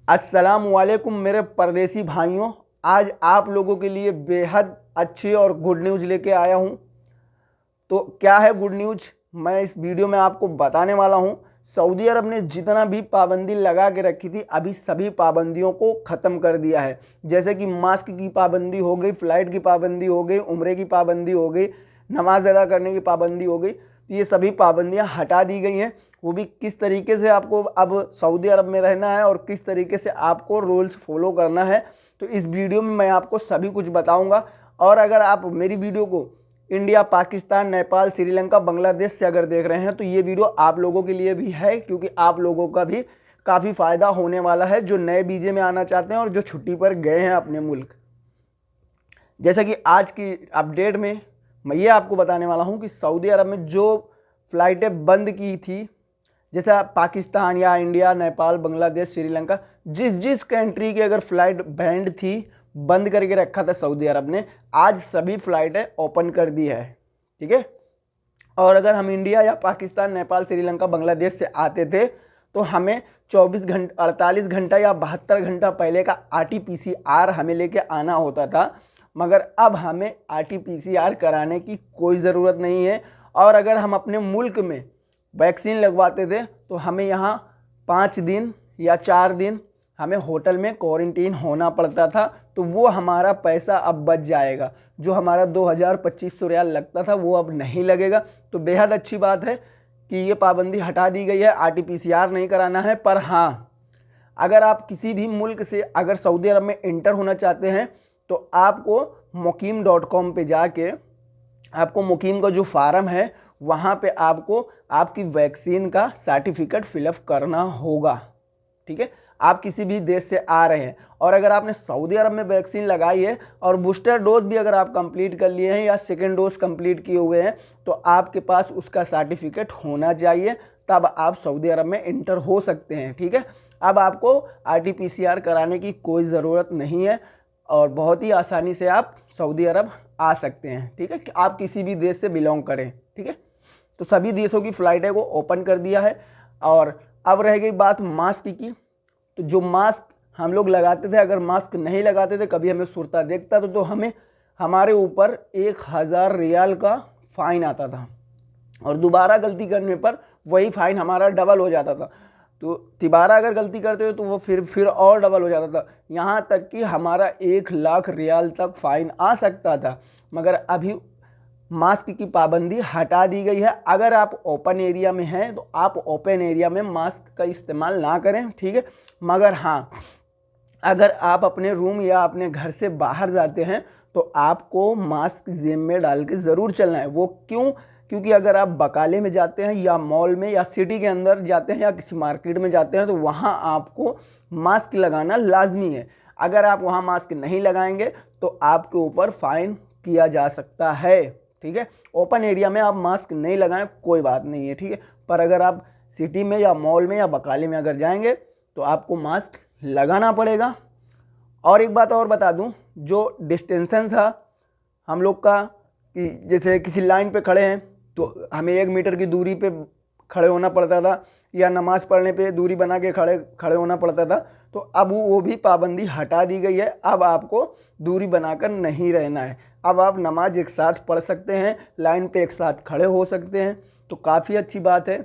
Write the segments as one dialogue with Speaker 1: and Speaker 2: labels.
Speaker 1: अस्सलाम वालेकुम मेरे परदेसी भाइयों। आज आप लोगों के लिए बेहद अच्छी और गुड न्यूज़ लेके आया हूँ। तो क्या है गुड न्यूज़, मैं इस वीडियो में आपको बताने वाला हूँ। सऊदी अरब ने जितना भी पाबंदी लगा के रखी थी, अभी सभी पाबंदियों को ख़त्म कर दिया है। जैसे कि मास्क की पाबंदी हो गई, फ़्लाइट की पाबंदी हो गई, उम्रे की पाबंदी हो गई, नमाज अदा करने की पाबंदी हो गई। तो ये सभी पाबंदियाँ हटा दी गई हैं। वो भी किस तरीके से आपको अब सऊदी अरब में रहना है और किस तरीके से आपको रूल्स फॉलो करना है, तो इस वीडियो में मैं आपको सभी कुछ बताऊंगा। और अगर आप मेरी वीडियो को इंडिया, पाकिस्तान, नेपाल, श्रीलंका, बांग्लादेश से अगर देख रहे हैं तो ये वीडियो आप लोगों के लिए भी है, क्योंकि आप लोगों का भी काफ़ी फ़ायदा होने वाला है जो नए वीज़े में आना चाहते हैं और जो छुट्टी पर गए हैं अपने मुल्क। जैसा कि आज की अपडेट में मैं ये आपको बताने वाला हूँ कि सऊदी अरब में जो फ़्लाइटें बंद की थी, जैसा पाकिस्तान या इंडिया, नेपाल, बांग्लादेश, श्रीलंका, जिस कंट्री की अगर फ़्लाइट बैंड थी, बंद करके रखा था सऊदी अरब ने, आज सभी फ़्लाइटें ओपन कर दी है। ठीक है। और अगर हम इंडिया या पाकिस्तान, नेपाल, श्रीलंका, बांग्लादेश से आते थे तो हमें 24 घंटा, 48 घंटा या 72 घंटा पहले का RT-PCR हमें लेके आना होता था। मगर अब हमें RT-PCR कराने की कोई ज़रूरत नहीं है। और अगर हम अपने मुल्क में वैक्सीन लगवाते थे तो हमें यहाँ 5 दिन या 4 दिन हमें होटल में क्वारंटीन होना पड़ता था। तो वो हमारा पैसा अब बच जाएगा। जो हमारा 2000-2500 रियाल लगता था वो अब नहीं लगेगा। तो बेहद अच्छी बात है कि ये पाबंदी हटा दी गई है, RT-PCR नहीं कराना है। पर हाँ, अगर आप किसी भी मुल्क से अगर सऊदी अरब में इंटर होना चाहते हैं तो आपको मुकीम.com पे जाके आपको मुकीम का जो फार्म है वहाँ पे आपको आपकी वैक्सीन का सर्टिफिकेट फिलअप करना होगा। ठीक है। आप किसी भी देश से आ रहे हैं और अगर आपने सऊदी अरब में वैक्सीन लगाई है और बूस्टर डोज भी अगर आप कंप्लीट कर लिए हैं या सेकेंड डोज कंप्लीट किए हुए हैं तो आपके पास उसका सर्टिफिकेट होना चाहिए, तब आप सऊदी अरब में इंटर हो सकते हैं। ठीक है। अब आपको RT-PCR कराने की कोई ज़रूरत नहीं है और बहुत ही आसानी से आप सऊदी अरब आ सकते हैं। ठीक है। आप किसी भी देश से बिलोंग करें। ठीक है। तो सभी देशों की फ़्लाइटें को ओपन कर दिया है। और अब रह गई बात मास्क की। तो जो मास्क हम लोग लगाते थे, अगर मास्क नहीं लगाते थे, कभी हमें सुरता देखता तो हमें हमारे ऊपर 1000 रियाल का फ़ाइन आता था और दोबारा गलती करने पर वही फ़ाइन हमारा डबल हो जाता था। तो तिबारा अगर गलती करते हो तो वो फिर और डबल हो जाता था, यहाँ तक कि हमारा 1 लाख रियाल तक फ़ाइन आ सकता था। मगर अभी मास्क की पाबंदी हटा दी गई है। अगर आप ओपन एरिया में हैं तो आप ओपन एरिया में मास्क का इस्तेमाल ना करें। ठीक है। मगर हाँ, अगर आप अपने रूम या अपने घर से बाहर जाते हैं तो आपको मास्क जेब में डाल के ज़रूर चलना है। वो क्यों? क्योंकि अगर आप बकाले में जाते हैं या मॉल में या सिटी के अंदर जाते हैं या किसी मार्केट में जाते हैं तो वहाँ आपको मास्क लगाना लाजमी है। अगर आप वहाँ मास्क नहीं लगाएंगे तो आपके ऊपर फ़ाइन किया जा सकता है। ठीक है। ओपन एरिया में आप मास्क नहीं लगाएं, कोई बात नहीं है। ठीक है। पर अगर आप सिटी में या मॉल में या बकाले में अगर जाएंगे तो आपको मास्क लगाना पड़ेगा। और एक बात और बता दूं, जो डिस्टेंसन था हम लोग का, कि जैसे किसी लाइन पे खड़े हैं तो हमें 1 मीटर की दूरी पे खड़े होना पड़ता था या नमाज पढ़ने पे दूरी बना के खड़े होना पड़ता था, तो अब वो भी पाबंदी हटा दी गई है। अब आपको दूरी बनाकर नहीं रहना है। अब आप नमाज एक साथ पढ़ सकते हैं, लाइन पे एक साथ खड़े हो सकते हैं। तो काफ़ी अच्छी बात है।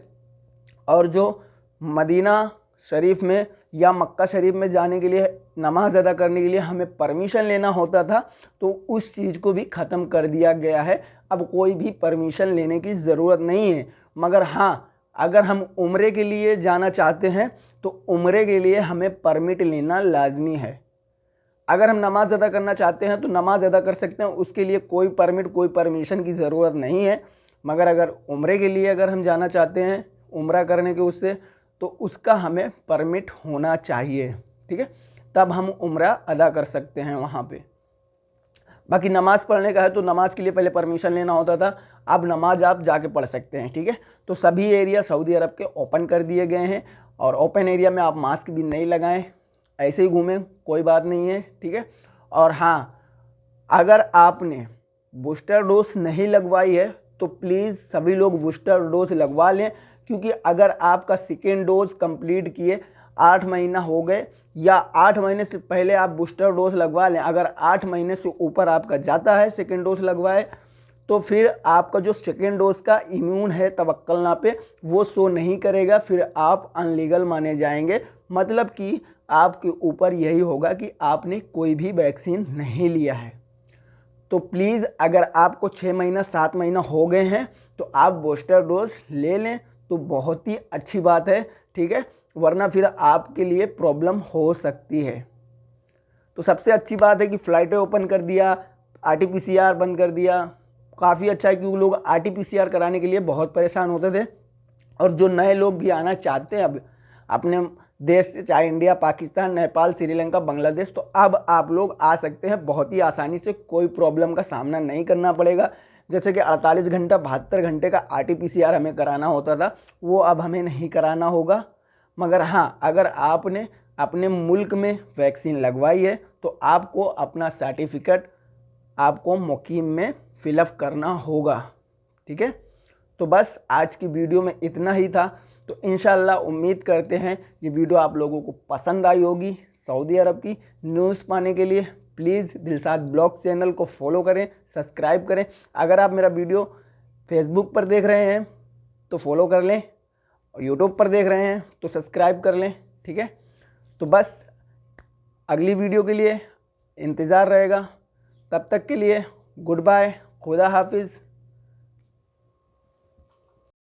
Speaker 1: और जो मदीना शरीफ में या मक्का शरीफ में जाने के लिए, नमाज अदा करने के लिए हमें परमिशन लेना होता था, तो उस चीज़ को भी ख़त्म कर दिया गया है। अब कोई भी परमिशन लेने की ज़रूरत नहीं है। मगर हाँ, अगर हम उम्रे के लिए जाना चाहते हैं तो उम्रे के लिए हमें परमिट लेना लाजमी है। अगर हम नमाज अदा करना चाहते हैं तो नमाज अदा कर सकते हैं, उसके लिए कोई परमिट, कोई परमिशन की ज़रूरत नहीं है। मगर अगर उम्रे के लिए अगर हम जाना चाहते हैं, उम्रा करने के उससे, तो उसका हमें परमिट होना चाहिए। ठीक है। तब हम उम्रा अदा कर सकते हैं वहाँ पे। बाकी नमाज़ पढ़ने का है तो नमाज के लिए पहले परमिशन लेना होता था, अब नमाज आप जाके पढ़ सकते हैं। ठीक है। तो सभी एरिया सऊदी अरब के ओपन कर दिए गए हैं और ओपन एरिया में आप मास्क भी नहीं लगाएं, ऐसे ही घूमें, कोई बात नहीं है। ठीक है। और हाँ, अगर आपने बूस्टर डोज नहीं लगवाई है तो प्लीज़ सभी लोग बूस्टर डोज लगवा लें, क्योंकि अगर आपका सेकेंड डोज कंप्लीट किए 8 महीना हो गए या 8 महीने से पहले आप बूस्टर डोज लगवा लें, अगर 8 महीने से ऊपर आपका जाता है सेकेंड डोज लगवाए, तो फिर आपका जो सेकेंड डोज का इम्यून है तवक्कलना पे वो शो नहीं करेगा, फिर आप अनलीगल माने जाएंगे। मतलब कि आपके ऊपर यही होगा कि आपने कोई भी वैक्सीन नहीं लिया है। तो प्लीज़ अगर आपको 6 महीना 7 महीना हो गए हैं तो आप बूस्टर डोज ले लें तो बहुत ही अच्छी बात है, ठीक है, वरना फिर आपके लिए प्रॉब्लम हो सकती है। तो सबसे अच्छी बात है कि फ़्लाइटें ओपन कर दिया, RT-PCR बंद कर दिया, काफ़ी अच्छा है, क्योंकि लोग RT-PCR कराने के लिए बहुत परेशान होते थे। और जो नए लोग भी आना चाहते हैं अब अपने देश से, चाहे इंडिया, पाकिस्तान, नेपाल, श्रीलंका, बांग्लादेश, तो अब आप लोग आ सकते हैं बहुत ही आसानी से, कोई प्रॉब्लम का सामना नहीं करना पड़ेगा। जैसे कि 48 घंटा 72 घंटे का RT-PCR हमें कराना होता था, वो अब हमें नहीं कराना होगा। मगर हाँ, अगर आपने अपने मुल्क में वैक्सीन लगवाई है तो आपको अपना सर्टिफिकेट आपको मुकीम में फिलअप करना होगा, ठीक है। तो बस आज की वीडियो में इतना ही था। तो इंशाल्लाह उम्मीद करते हैं ये वीडियो आप लोगों को पसंद आई होगी। सऊदी अरब की न्यूज़ पाने के लिए प्लीज़ दिलशाद ब्लॉग चैनल को फॉलो करें, सब्सक्राइब करें। अगर आप मेरा वीडियो फेसबुक पर देख रहे हैं तो फॉलो कर लें, और यूट्यूब पर देख रहे हैं तो सब्सक्राइब कर लें, ठीक है। तो बस अगली वीडियो के लिए इंतज़ार रहेगा। तब तक के लिए गुड बाय, खुदा हाफिज़।